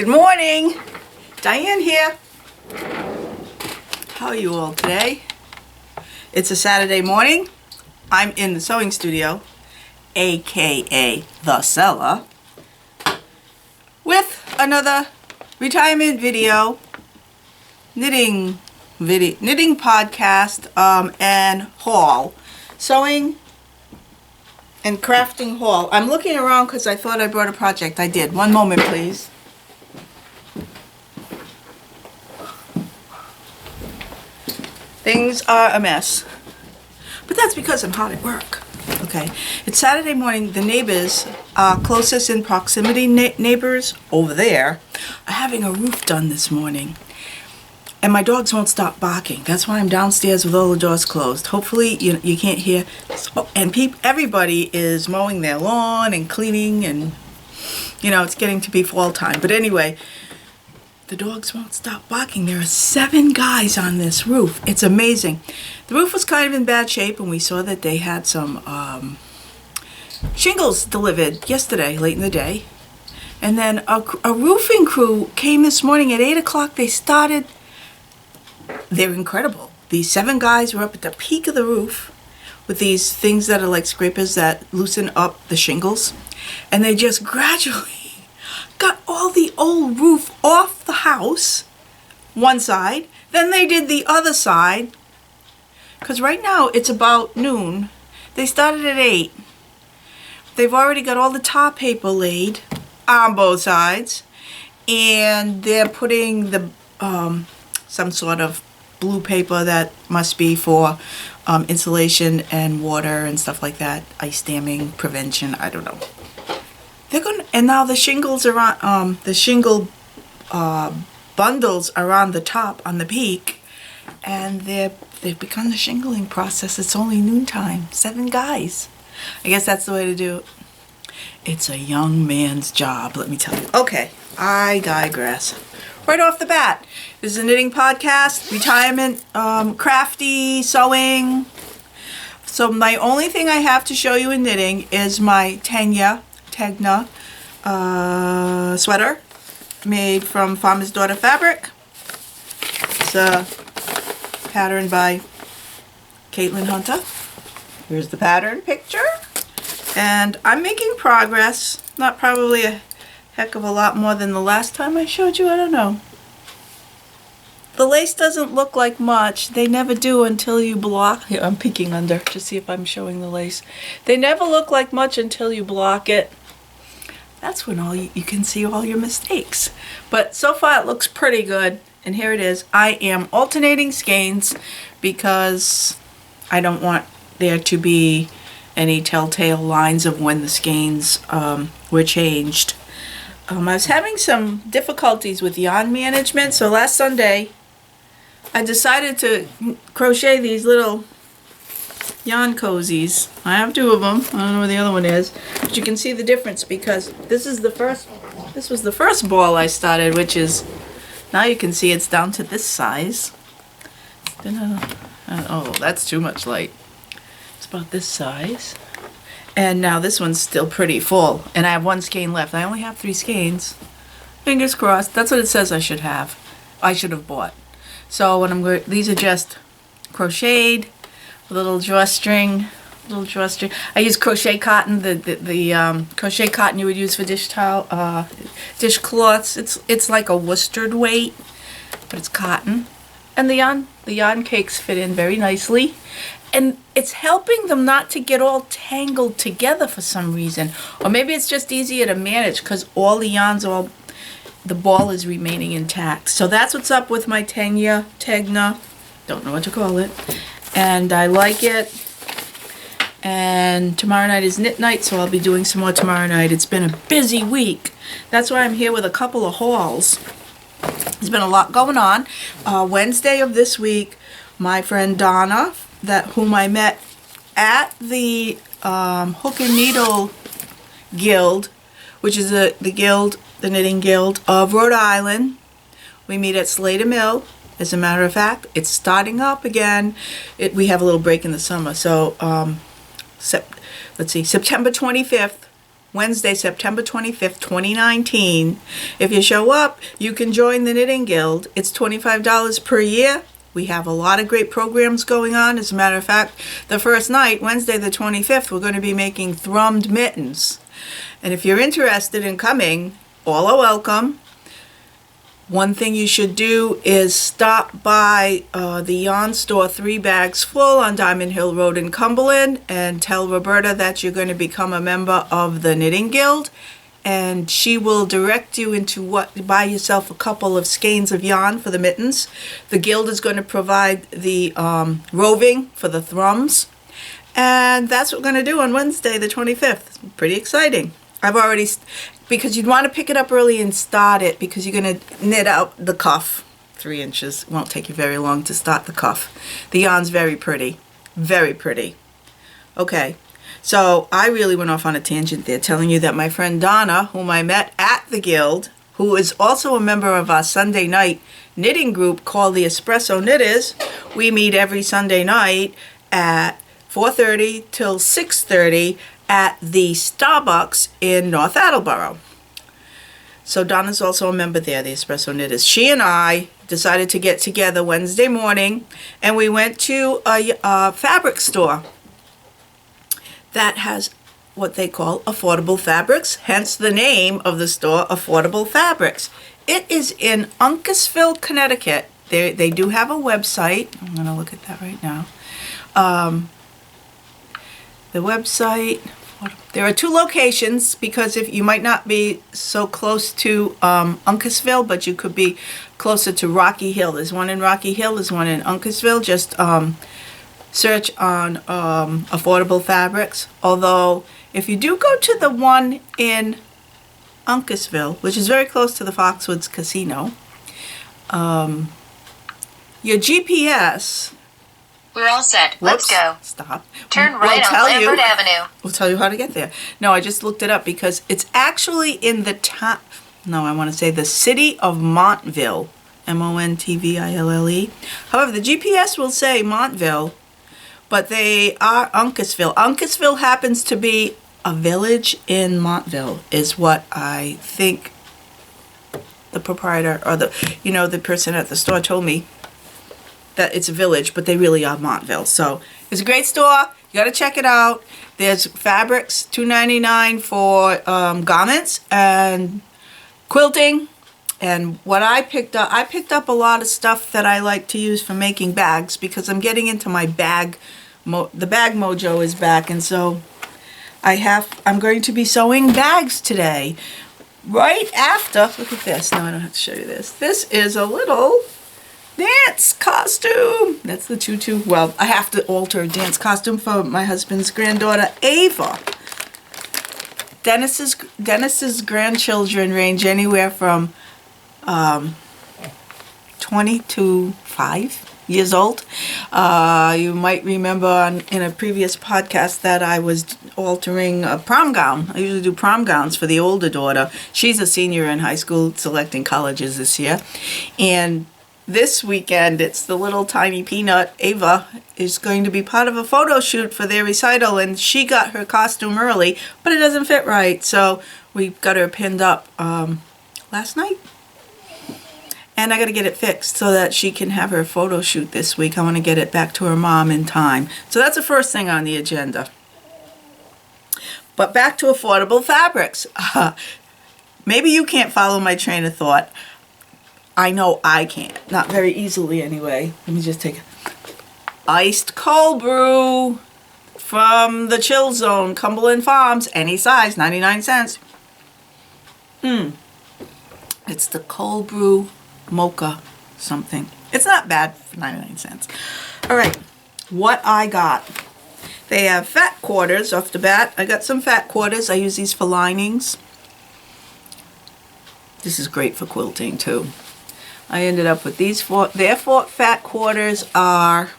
Good morning, Diane here. How are you all today? It's a Saturday morning. I'm in the sewing studio, aka the cellar, with another retirement video, knitting podcast, and haul, sewing and crafting haul. I'm looking around because I thought I brought a project. I did. One moment, please. Things are a mess, but that's because I'm hard at work. Okay, it's Saturday morning. The neighbors, closest in proximity neighbors over there, are having a roof done this morning. And my dogs won't stop barking. That's why I'm downstairs with all the doors closed. Hopefully you can't hear. And everybody is mowing their lawn and cleaning, and it's getting to be fall time. But anyway, the dogs won't stop barking. There are 7 guys on this roof. It's amazing. The roof was kind of in bad shape, and we saw that they had some shingles delivered yesterday, late in the day. And then a roofing crew came this morning at 8 o'clock. They started. They're incredible. These 7 guys were up at the peak of the roof with these things that are like scrapers that loosen up the shingles. And they just gradually got all the old roof off the house, one side. Then they did the other side. Because right now it's about noon. They started at 8. They've already got all the tar paper laid on both sides. And they're putting the some sort of blue paper that must be for insulation and water and stuff like that, ice damming prevention. I don't know. And now the shingles are on the shingle bundles are on the top on the peak, and they've begun the shingling process. It's only noontime. 7 guys. I guess that's the way to do it. It's a young man's job, let me tell you. Okay, I digress. Right off the bat, this is a knitting podcast, retirement, crafty, sewing. So my only thing I have to show you in knitting is my Tegna sweater made from Farmer's Daughter fabric. It's a pattern by Caitlin Hunter. Here's the pattern picture. And I'm making progress. Not probably a heck of a lot more than the last time I showed you. I don't know. The lace doesn't look like much. They never do until you block. Here, I'm peeking under to see if I'm showing the lace. They never look like much until you block it. That's when you can see all your mistakes. But so far it looks pretty good. And here it is. I am alternating skeins because I don't want there to be any telltale lines of when the skeins were changed. I was having some difficulties with yarn management, so last Sunday I decided to crochet these little yarn cozies. I have 2 of them. I don't know where the other one is, but you can see the difference because this was the first ball I started, which is, now you can see it's down to this size. Oh, that's too much light. It's about this size. And now this one's still pretty full. And I have 1 skein left. I only have 3 skeins. Fingers crossed. That's what it says I should have. I should have bought. So when I'm going, these are just crocheted, a little drawstring. I use crochet cotton, the crochet cotton you would use for dishcloths. It's like a worsted weight, but it's cotton. And the yarn cakes fit in very nicely. And it's helping them not to get all tangled together for some reason. Or maybe it's just easier to manage because all the yarns, the ball is remaining intact. So that's what's up with my Tegna, don't know what to call it. And I like it. And tomorrow night is knit night, so I'll be doing some more tomorrow night. It's been a busy week. That's why I'm here with a couple of hauls. There's been a lot going on. Wednesday of this week, my friend Donna, whom I met at the Hook and Needle Guild, which is the knitting guild of Rhode Island. We meet at Slater Mill. As a matter of fact, it's starting up again. We have a little break in the summer, so let's see, September 25th Wednesday, September 25th, 2019. If you show up, you can join the Knitting Guild. It's $25 per year. We have a lot of great programs going on. As a matter of fact, the first night, Wednesday the 25th, we're going to be making thrummed mittens. And if you're interested in coming, all are welcome. One thing you should do is stop by the yarn store 3 Bags Full on Diamond Hill Road in Cumberland and tell Roberta that you're going to become a member of the Knitting Guild, and she will direct you into buy yourself a couple of skeins of yarn for the mittens. The guild is going to provide the roving for the thrums, and that's what we're going to do on Wednesday the 25th. Pretty exciting. I've already, because you'd want to pick it up early and start it, because you're going to knit out the cuff 3 inches. It won't take you very long to start the cuff. The yarn's very pretty, very pretty. Okay, so I really went off on a tangent there, telling you that my friend Donna, whom I met at the Guild, who is also a member of our Sunday night knitting group called the Espresso Knitters. We meet every Sunday night at 4:30 till 6:30 at the Starbucks in North Attleboro. So Donna's also a member there, the Espresso Knitters. She and I decided to get together Wednesday morning, and we went to a fabric store that has what they call affordable fabrics, hence the name of the store, Affordable Fabrics. It is in Uncasville, Connecticut. They do have a website. I'm going to look at that right now. The website, there are 2 locations, because if you might not be so close to Uncasville, but you could be closer to Rocky Hill. There's one in Rocky Hill, there's one in Uncasville. Just search on Affordable Fabrics. Although, if you do go to the one in Uncasville, which is very close to the Foxwoods Casino, your GPS... We're all set. Let's go. Stop. Turn right on Lambert Avenue. We'll tell you how to get there. No, I just looked it up because it's actually in the town. No, I want to say the city of Montville. Montville. However, the GPS will say Montville, but they are Uncasville. Uncasville happens to be a village in Montville, is what I think the proprietor or the person at the store told me. That it's a village, but they really are Montville. So it's a great store. You got to check it out. There's fabrics, $2.99 for garments and quilting. And what I picked up a lot of stuff that I like to use for making bags, because I'm getting into my bag. The bag mojo is back, and so I'm going to be sewing bags today. Right after, look at this. No, I don't have to show you this. This is a little dance costume. That's the tutu. Well, I have to alter a dance costume for my husband's granddaughter, Ava. Dennis's grandchildren range anywhere from 20 to 5 years old. You might remember in a previous podcast that I was altering a prom gown. I usually do prom gowns for the older daughter. She's a senior in high school, selecting colleges this year. And this weekend, it's the little tiny peanut, Ava, is going to be part of a photo shoot for their recital, and she got her costume early, but it doesn't fit right, so we got her pinned up last night. And I got to get it fixed so that she can have her photo shoot this week. I want to get it back to her mom in time. So that's the first thing on the agenda. But back to affordable fabrics. Maybe you can't follow my train of thought. I know I can't. Not very easily anyway. Let me just take iced cold brew from the Chill Zone, Cumberland Farms. Any size, 99 cents. It's the cold brew mocha something. It's not bad for 99 cents. All right, what I got. They have fat quarters off the bat. I got some fat quarters. I use these for linings. This is great for quilting too. I ended up with these four. Their four fat quarters are,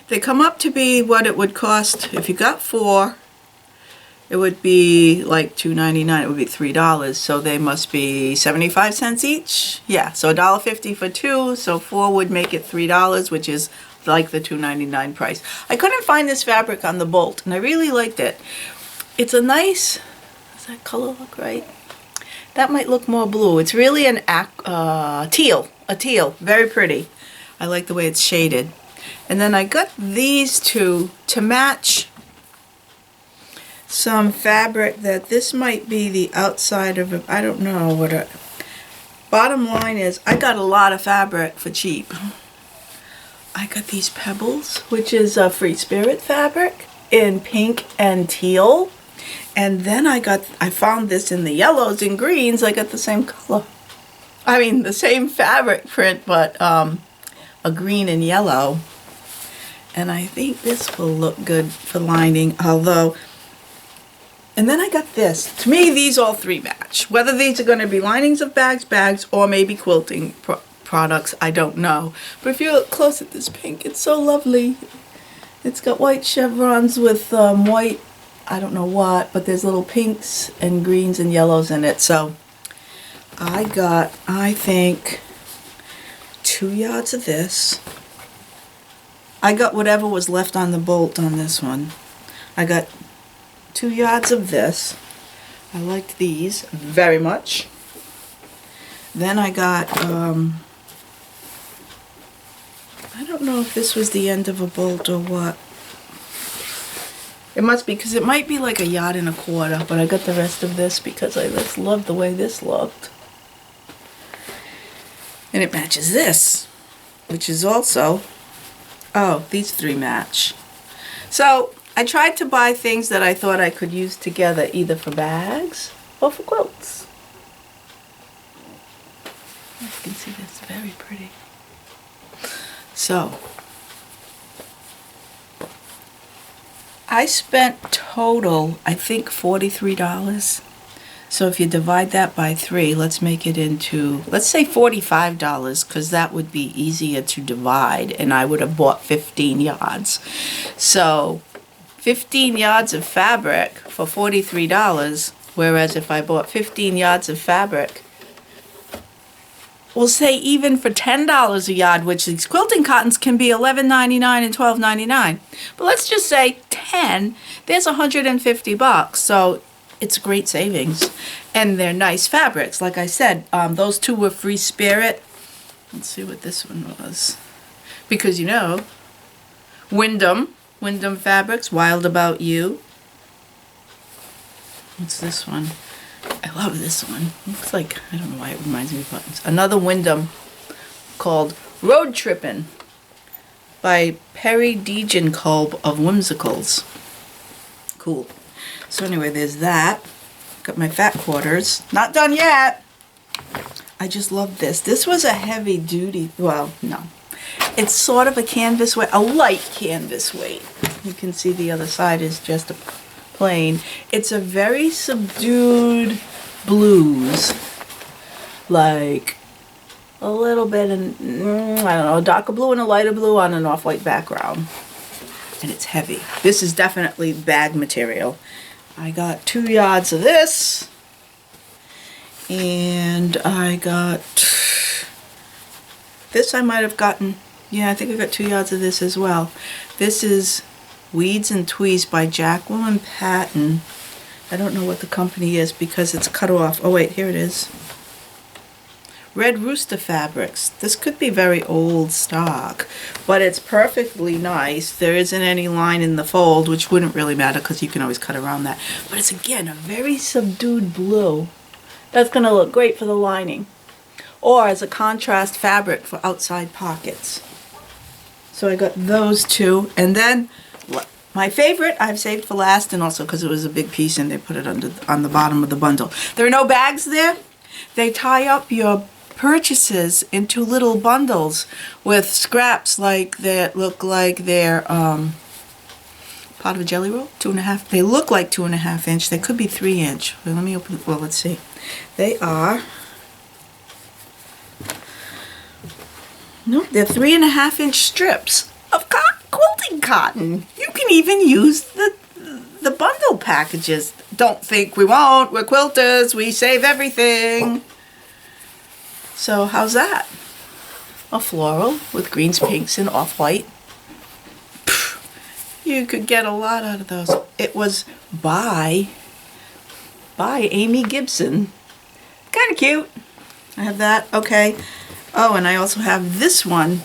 they come up to be what it would cost if you got 4. It would be like $2.99. It would be $3. So they must be 75 cents each. Yeah, so $1.50 for 2. So 4 would make it $3, which is like the $2.99 price. I couldn't find this fabric on the Bolt, and I really liked it. it's a nice, does that color look right? That might look more blue. It's really an teal, a teal, very pretty. I like the way it's shaded. And then I got these two to match some fabric that this might be the outside of it. I don't know what it. Bottom line is I got a lot of fabric for cheap. I got these pebbles, which is a Free Spirit fabric in pink and teal. And then I found this in the yellows and greens. I got the same color. I mean, the same fabric print, but a green and yellow. And I think this will look good for lining, although. And then I got this. To me, these all three match. Whether these are going to be linings of bags, or maybe quilting products, I don't know. But if you look close at this pink, it's so lovely. It's got white chevrons with white, I don't know what, but there's little pinks and greens and yellows in it. So I got, I think, 2 yards of this. I got whatever was left on the bolt on this one. I got 2 yards of this. I liked these very much. Then I got, I don't know if this was the end of a bolt or what. It must be, because it might be like 1.25 yards, but I got the rest of this because I just loved the way this looked. And it matches this, which is also, oh, these three match. So I tried to buy things that I thought I could use together, either for bags or for quilts. You can see this, very pretty. So I spent total, I think, $43. So if you divide that by 3, let's make it into, let's say $45, because that would be easier to divide, and I would have bought 15 yards. So 15 yards of fabric for $43, whereas if I bought 15 yards of fabric, we'll say even for $10 a yard, which these quilting cottons can be $11.99 and $12.99. But let's just say 10, there's $150. So it's great savings. And they're nice fabrics. Like I said, those two were Free Spirit. Let's see what this one was. Because you know, Wyndham Fabrics, Wild About You. What's this one? I love this one. Looks like, I don't know why it reminds me of buttons. Another Wyndham called Road Trippin' by Perry Degenkolb of Whimsicals. Cool. So anyway, there's that. Got my fat quarters. Not done yet. I just love this. This was a heavy duty, well, no. It's sort of a canvas weight, a light canvas weight. You can see the other side is just a plain. It's a very subdued blues, like a little bit in, I don't know, a darker blue and a lighter blue on an off-white background. And it's heavy. This is definitely bag material. I got 2 yards of this, and I got this. I might have gotten, yeah, I think I got 2 yards of this as well. This is Weeds and Tweeds by Jacqueline Patton. I don't know what the company is because it's cut off. Oh wait, here it is. Red Rooster Fabrics. This could be very old stock, but it's perfectly nice. There isn't any line in the fold, which wouldn't really matter because you can always cut around that. But it's, again, a very subdued blue. That's going to look great for the lining, or as a contrast fabric for outside pockets. So I got those two, and then my favorite I've saved for last, and also because it was a big piece and they put it on the bottom of the bundle. There are no bags there. They tie up your purchases into little bundles with scraps like that look like they're part of a jelly roll, 2.5. They look like 2.5 inch. They could be 3 inch. Well, let me open. Well, let's see. They are. No, they're 3.5 inch strips of quilting cotton. You can even use the bundle packages. Don't think we won't. We're quilters. We save everything. So how's that? A floral with greens, pinks, and off-white. You could get a lot out of those. It was by Amy Gibson. Kind of cute. I have that. Okay. Oh, and I also have this one.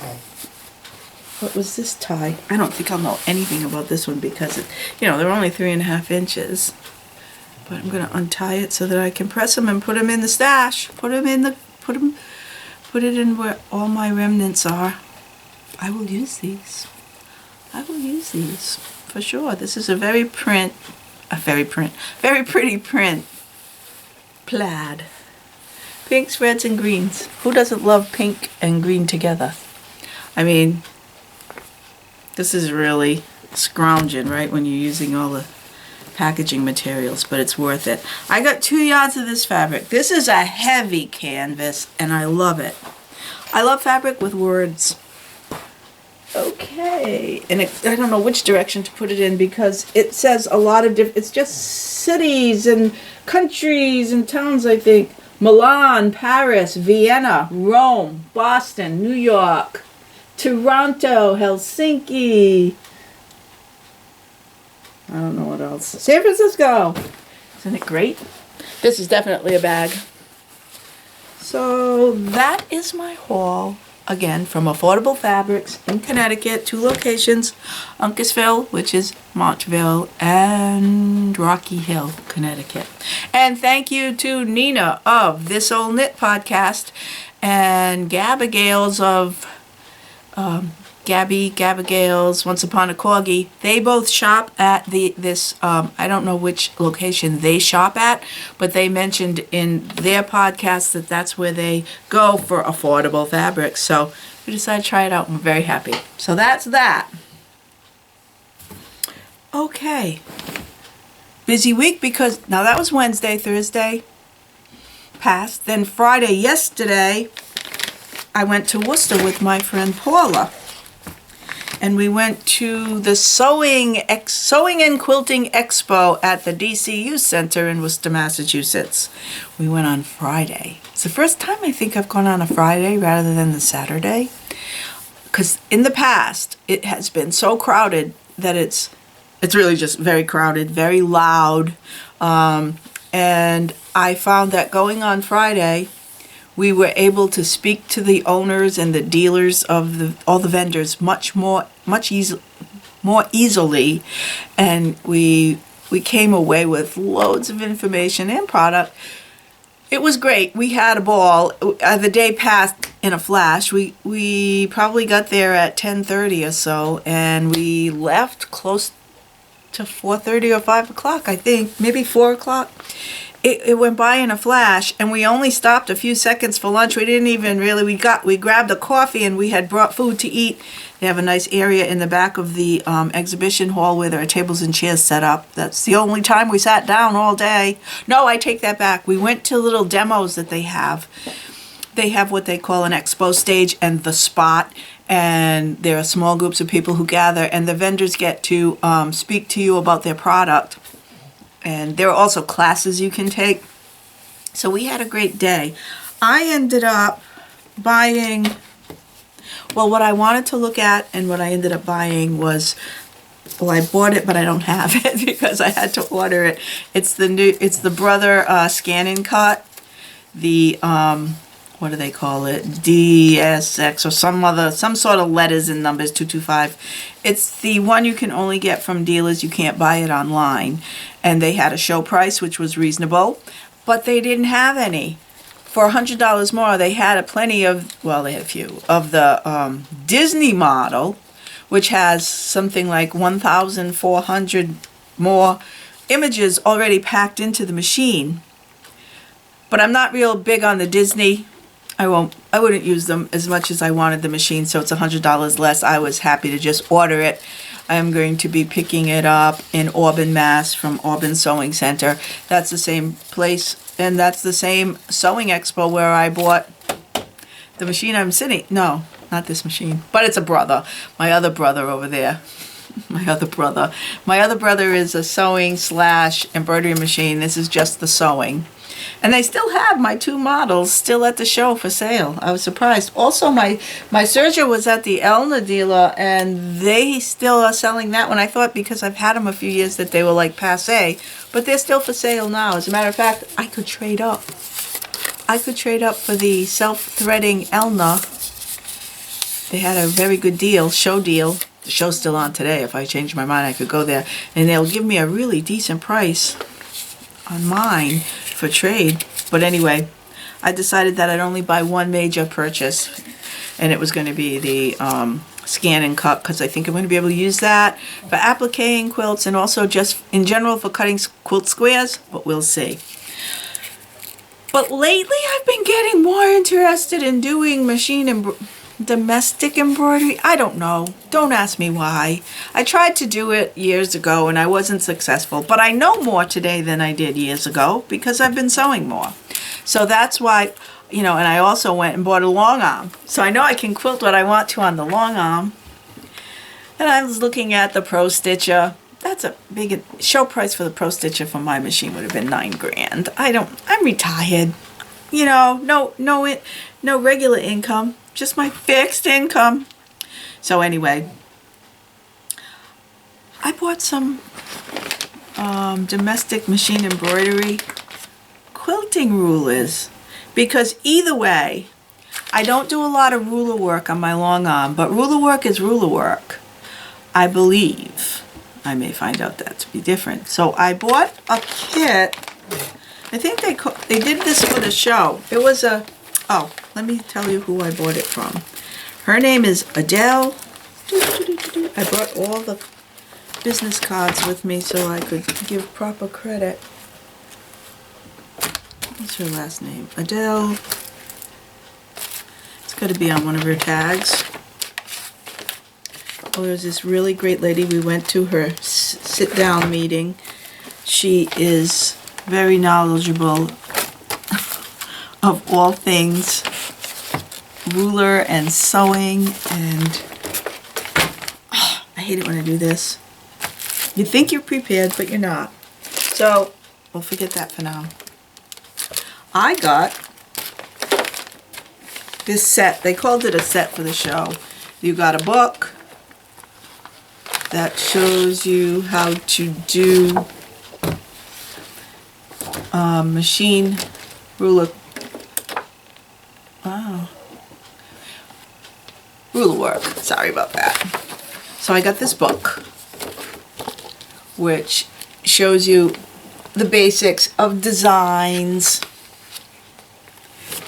What was this tie? I don't think I'll know anything about this one because, they're only 3.5 inches. But I'm going to untie it so that I can press them and put them in the stash. Put it in where all my remnants are. I will use these. For sure. This is a very pretty print. Plaid. Pinks, reds, and greens. Who doesn't love pink and green together? I mean, this is really scrounging, right, when you're using all the packaging materials, but it's worth it. I got 2 yards of this fabric. This is a heavy canvas, and I love it. I love fabric with words. Okay, and I don't know which direction to put it in because it says a lot of different, it's just cities and countries and towns, I think. Milan, Paris, Vienna, Rome, Boston, New York, Toronto, Helsinki. I don't know what else. San Francisco. Isn't it great? This is definitely a bag. So that is my haul. Again, from Affordable Fabrics in Connecticut, 2 locations, Uncasville, which is Montville, and Rocky Hill, Connecticut. And thank you to Nina of This Old Knit Podcast and Gabagales of Gabagales, Once Upon a Corgi. They both shop at this, I don't know which location they shop at, but they mentioned in their podcast that that's where they go for affordable fabrics. So we decided to try it out and we're very happy. So that's that. Okay. Busy week because now that was Wednesday, Thursday passed. Then Friday, yesterday, I went to Worcester with my friend Paula. And we went to the Sewing and Quilting Expo at the DCU Center in Worcester, Massachusetts. We went on Friday. It's the first time I think I've gone on a Friday rather than the Saturday. Because in the past, it has been so crowded that it's really just very crowded, very loud. And I found that going on Friday, we were able to speak to the owners and the dealers of all the vendors much more easily, and we came away with loads of information and product. It was great. We had a ball. The day passed in a flash. We probably got there at 10:30 or so, and we left close to 4:30 or 5 o'clock, I think, maybe 4 o'clock. It went by in a flash, and we only stopped a few seconds for lunch. We didn't even really, we grabbed a coffee and we had brought food to eat. They have a nice area in the back of the exhibition hall where there are tables and chairs set up. That's the only time we sat down all day. No, I take that back. We went to little demos that they have. They have what they call an expo stage and the spot, and there are small groups of people who gather, and the vendors get to speak to you about their product. And there are also classes you can take. So we had a great day. I ended up buying, well, what I wanted to look at and what I ended up buying was, well, I bought it, but I don't have it because I had to order it. It's the Brother scanning cut. The, what do they call it? DSX or some sort of letters and numbers, 225. It's the one you can only get from dealers. You can't buy it online. And they had a show price, which was reasonable, but they didn't have any. For $100 more, they had plenty of, well, they had a few, of the Disney model, which has something like 1,400 more images already packed into the machine. But I'm not real big on the Disney. I wouldn't use them as much as I wanted the machine, so it's $100 less. I was happy to just order it. I'm going to be picking it up in Auburn, Mass. from Auburn Sewing Center. That's the same place, and that's the same sewing expo where I bought the machine I'm sitting. No, not this machine, but it's a brother. My other brother over there. My other brother is a sewing / embroidery machine. This is just the sewing. And they still have my 2 models still at the show for sale. I was surprised. Also, my Serger was at the Elna dealer, and they still are selling that one. I thought because I've had them a few years that they were like passe, but they're still for sale now. As a matter of fact, I could trade up. I could trade up for the self-threading Elna. They had a very good deal, show deal. The show's still on today. If I change my mind, I could go there. And they'll give me a really decent price on mine for trade. But anyway, I decided that I'd only buy one major purchase. And it was going to be the scan and cut, because I think I'm going to be able to use that for appliquing quilts and also just in general for cutting quilt squares. But we'll see. But lately I've been getting more interested in doing domestic embroidery. I don't know. Don't ask me why. I tried to do it years ago and I wasn't successful. But I know more today than I did years ago because I've been sewing more. So that's why, and I also went and bought a long arm. So I know I can quilt what I want to on the long arm. And I was looking at the Pro Stitcher. That's a big show price for the Pro Stitcher for my machine would have been $9,000. I'm retired. No regular income. Just my fixed income. So anyway, I bought some domestic machine embroidery quilting rulers because either way, I don't do a lot of ruler work on my long arm, but ruler work is ruler work, I believe. I may find out that to be different. So I bought a kit. I think they did this for the show. It was let me tell you who I bought it from. Her name is Adele. I brought all the business cards with me so I could give proper credit. What's her last name? Adele. It's got to be on one of her tags. Oh, there's this really great lady. We went to her sit-down meeting. She is very knowledgeable of all things ruler and sewing, and I hate it when I do this. You think you're prepared, but you're not. So, we'll forget that for now. I got this set. They called it a set for the show. You got a book that shows you how to do machine ruler. Wow. Ruler work. Sorry about that. So I got this book, which shows you the basics of designs,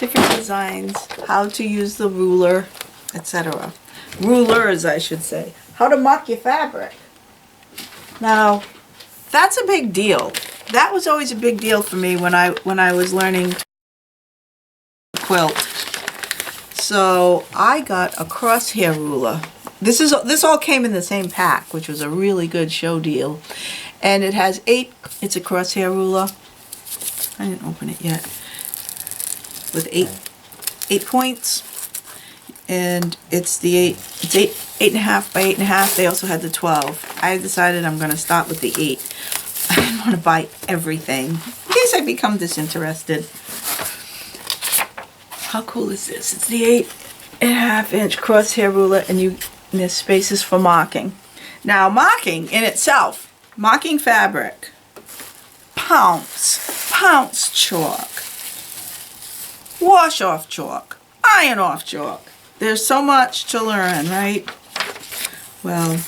different designs, how to use the ruler, etc. Rulers, I should say. How to mark your fabric. Now, that's a big deal. That was always a big deal for me when I was learning to quilt. So I got a crosshair ruler. This all came in the same pack, which was a really good show deal. And it has it's a crosshair ruler. I didn't open it yet. With eight points. And it's it's 8.5 by 8.5. They also had the 12. I decided I'm going to start with the 8. I didn't want to buy everything in case I become disinterested. How cool is this? It's the 8.5 inch crosshair ruler, and there's spaces for marking. Now, marking in itself, marking fabric, pounce chalk, wash off chalk, iron off chalk. There's so much to learn, right? Well,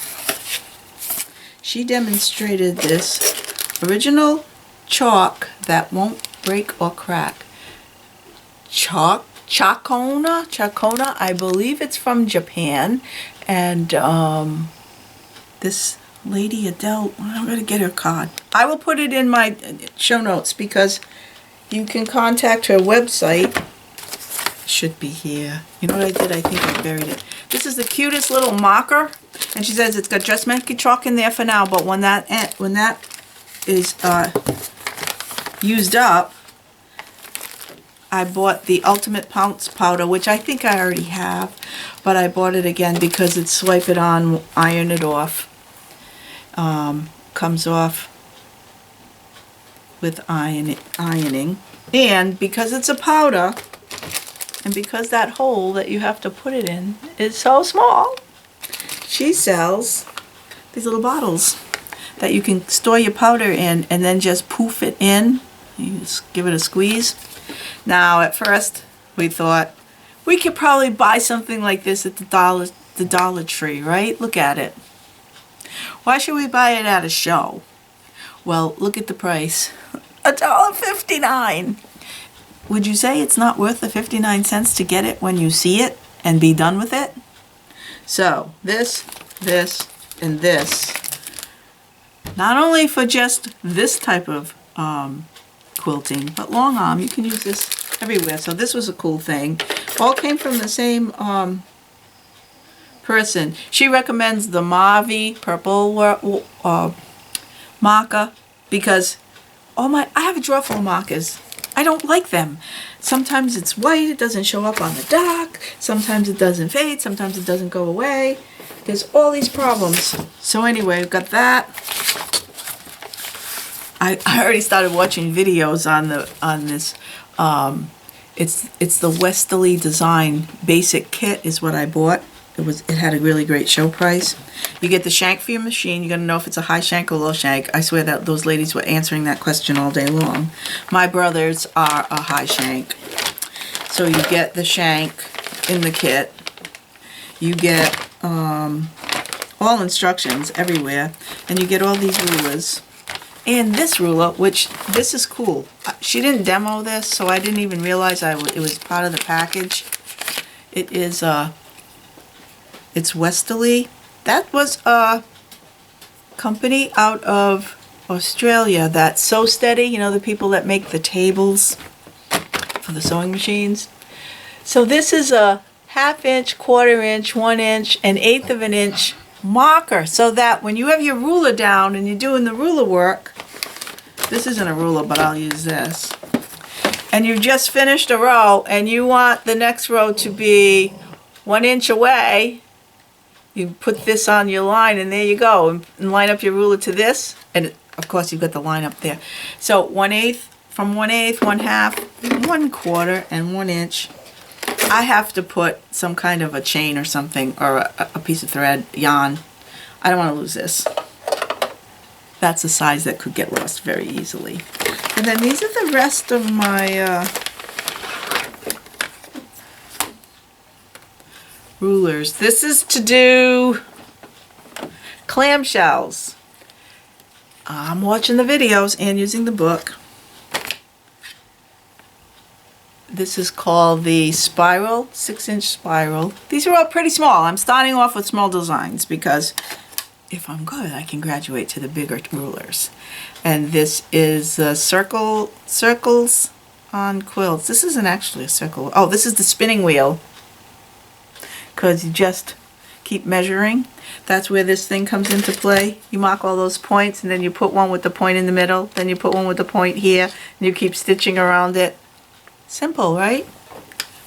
she demonstrated this original chalk that won't break or crack. Chakoner, I believe it's from Japan. And this lady Adele, I'm going to get her card. I will put it in my show notes because you can contact her website. Should be here. You know what I did? I think I buried it. This is the cutest little marker, and she says it's got dressmaker chalk in there for now, but when that is used up, I bought the Ultimate Pounce powder, which I think I already have, but I bought it again because it's swipe it on, iron it off. Comes off with ironing. And because it's a powder, and because that hole that you have to put it in is so small, she sells these little bottles that you can store your powder in and then just poof it in. You just give it a squeeze. Now, at first, we thought we could probably buy something like this at the Dollar Tree, right? Look at it. Why should we buy it at a show? Well, look at the price. $1.59. Would you say it's not worth the 59 cents to get it when you see it and be done with it? So, this, and this. Not only for just this type of quilting, but long arm. You can use this everywhere. So this was a cool thing. All came from the same person. She recommends the Mauve purple marker because I have a drawer full of markers. I don't like them. Sometimes it's white, it doesn't show up on the dock. Sometimes it doesn't fade, sometimes it doesn't go away. There's all these problems. So anyway, I've got that. I already started watching videos on this. It's the Westerly Design Basic Kit is what I bought. It had a really great show price. You get the shank for your machine. You're gonna know if it's a high shank or low shank. I swear that those ladies were answering that question all day long. My brothers are a high shank. So you get the shank in the kit. You get all instructions everywhere, and you get all these rulers. And this ruler, which this is cool. She didn't demo this, so I didn't even realize it was part of the package. It is it's Westerly. That was a company out of Australia that's So Steady. You know, the people that make the tables for the sewing machines. So this is a 1/2 inch, 1/4 inch, 1 inch, and 1/8 of an inch marker, so that when you have your ruler down and you're doing the ruler work, this isn't a ruler, but I'll use this, and you've just finished a row and you want the next row to be 1 inch away, you put this on your line and there you go, and line up your ruler to this, and of course you've got the line up there. So 1/8, from 1/8, 1/2, 1/4, and 1 inch. I have to put some kind of a chain or something, or a piece of thread, yarn. I don't want to lose this. That's a size that could get lost very easily. And then these are the rest of my rulers. This is to do clamshells. I'm watching the videos and using the book. This is called the Spiral, 6-inch spiral. These are all pretty small. I'm starting off with small designs because if I'm good, I can graduate to the bigger rulers. And this is circles on quilts. This isn't actually a circle. Oh, this is the spinning wheel, because you just keep measuring. That's where this thing comes into play. You mark all those points, and then you put one with the point in the middle, then you put one with the point here, and you keep stitching around it. Simple, right?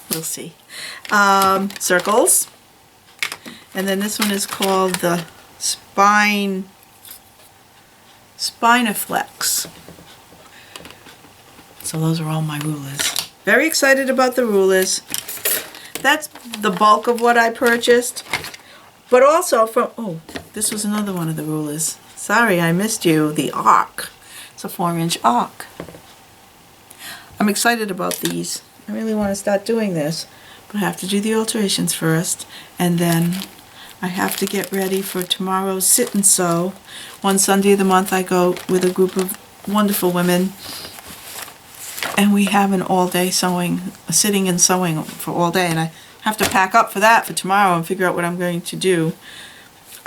We'll see. Circles. And then this one is called the Spiniflex. So those are all my rulers. Very excited about the rulers. That's the bulk of what I purchased. But also from, oh, this was another one of the rulers. Sorry, I missed you. The arc. It's a 4-inch arc. I'm excited about these. I really want to start doing this, but I have to do the alterations first, and then I have to get ready for tomorrow's sit and sew. One Sunday of the month I go with a group of wonderful women, and we have an all-day sewing, sitting and sewing for all day, and I have to pack up for that for tomorrow and figure out what I'm going to do.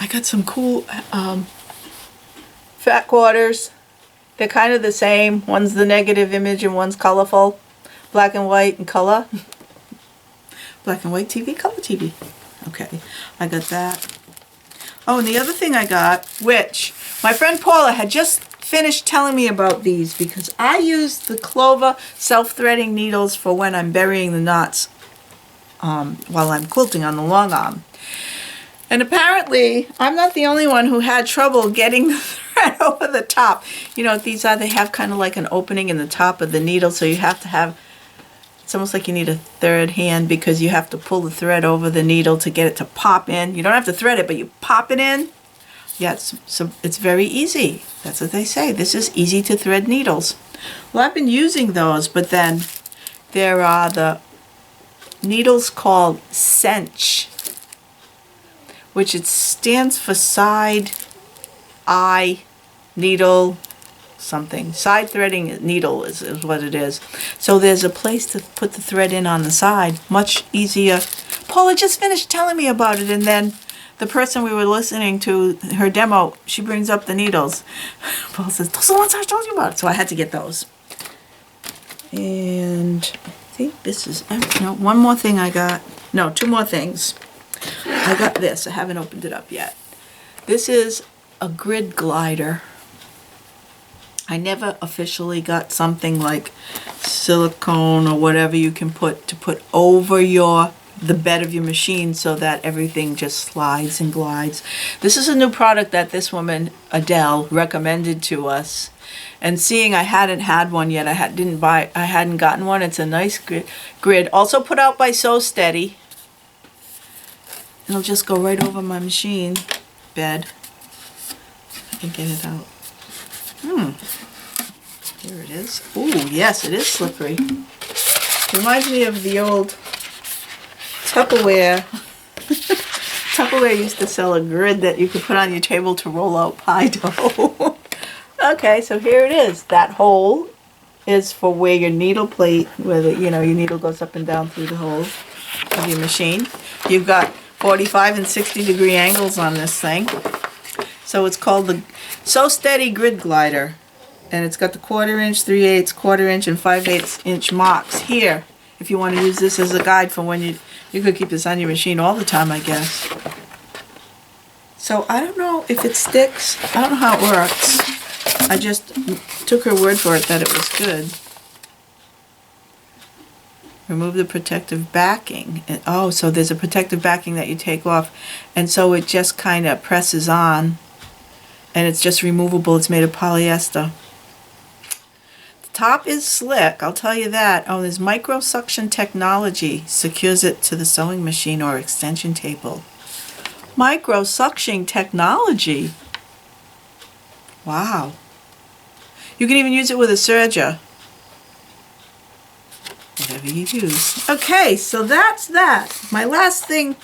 I got some cool fat quarters. They're kind of the same. One's the negative image and one's colorful. Black and white and color. Black and white TV, color TV. Okay, I got that. Oh, and the other thing I got, which my friend Paula had just finished telling me about these, because I use the Clover self-threading needles for when I'm burying the knots while I'm quilting on the long arm. And apparently, I'm not the only one who had trouble getting the thread over the top. You know what these are? They have kind of like an opening in the top of the needle, so you have to have, it's almost like you need a third hand because you have to pull the thread over the needle to get it to pop in. You don't have to thread it, but you pop it in. Yeah, it's very easy. That's what they say. This is easy to thread needles. Well, I've been using those, but then there are the needles called cinch, which it stands for side eye needle something. Side threading needle is what it is. So there's a place to put the thread in on the side. Much easier. Paula just finished telling me about it, and then the person we were listening to, her demo, she brings up the needles. Paul says, those are the ones I told you about. So I had to get those. And I think this is, no, one more thing I got. No, two more things. I got this. I haven't opened it up yet. This is a grid glider. I never officially got something like silicone or whatever you can put over the bed of your machine so that everything just slides and glides. This is a new product that this woman, Adele, recommended to us. And seeing I hadn't had one yet, I hadn't gotten one. It's a nice grid. Also put out by So Steady. It'll just go right over my machine bed. I can get it out. Here it is. Ooh, yes, it is slippery. Reminds me of the old Tupperware. Tupperware used to sell a grid that you could put on your table to roll out pie dough. Okay, so here it is. That hole is for where your needle plate, where your needle goes up and down through the hole of your machine. You've got 45 and 60 degree angles on this thing. So it's called the So Steady Grid Glider. And it's got the 1/4 inch, 3/8, 1/4 inch, and 5/8 inch marks here. If you want to use this as a guide for when you could keep this on your machine all the time, I guess. So I don't know if it sticks. I don't know how it works. I just took her word for it that it was good. Remove the protective backing. Oh, so there's a protective backing that you take off, and so it just kind of presses on, and it's just removable. It's made of polyester. Top is slick, I'll tell you that. Oh, there's microsuction technology, secures it to the sewing machine or extension table. Microsuction technology. Wow. You can even use it with a serger. Whatever you use. Okay, so that's that. My last thing,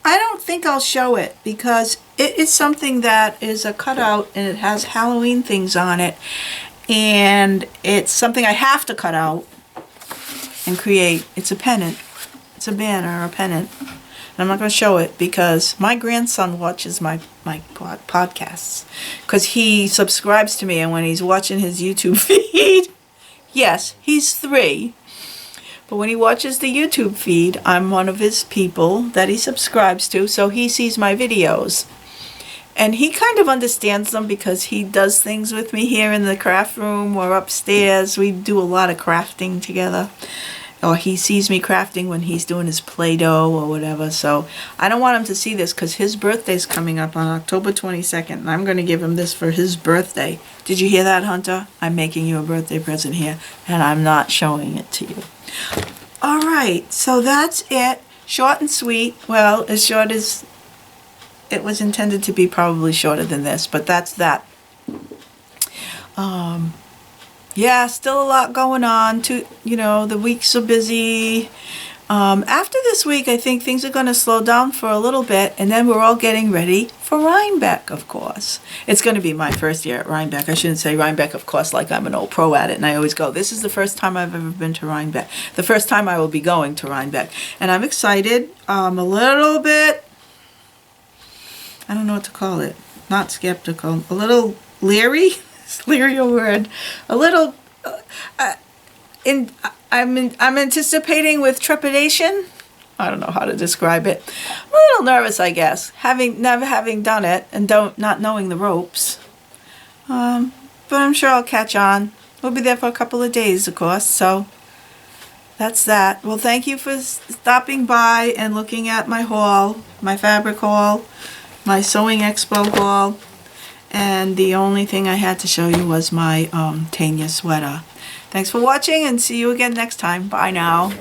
I don't think I'll show it because it is something that is a cutout and it has Halloween things on it. And it's something I have to cut out and create. It's a pennant. It's a banner or a pennant. And I'm not going to show it because my grandson watches my podcasts. Because he subscribes to me, and when he's watching his YouTube feed, yes, he's 3. But when he watches the YouTube feed, I'm one of his people that he subscribes to, so he sees my videos. And he kind of understands them because he does things with me here in the craft room or upstairs. We do a lot of crafting together. Or he sees me crafting when he's doing his Play-Doh or whatever. So I don't want him to see this because his birthday's coming up on October 22nd. And I'm going to give him this for his birthday. Did you hear that, Hunter? I'm making you a birthday present here. And I'm not showing it to you. All right. So that's it. Short and sweet. Well, as short as it was intended to be, probably shorter than this, but that's that. Yeah, still a lot going on. The weeks are busy. After this week, I think things are going to slow down for a little bit, and then we're all getting ready for Rhinebeck, of course. It's going to be my first year at Rhinebeck. I shouldn't say Rhinebeck, of course, like I'm an old pro at it, and I always go, this is the first time I've ever been to Rhinebeck. The first time I will be going to Rhinebeck. And I'm excited. A little bit, I don't know what to call it. Not skeptical. A little leery. Is leery a word? A little. I'm anticipating with trepidation. I don't know how to describe it. I'm a little nervous, I guess, never having done it and not knowing the ropes. But I'm sure I'll catch on. We'll be there for a couple of days, of course. So that's that. Well, thank you for stopping by and looking at my haul, my fabric haul, my Sewing Expo haul, And the only thing I had to show you was my Tanya sweater. Thanks for watching and see you again next time. Bye now.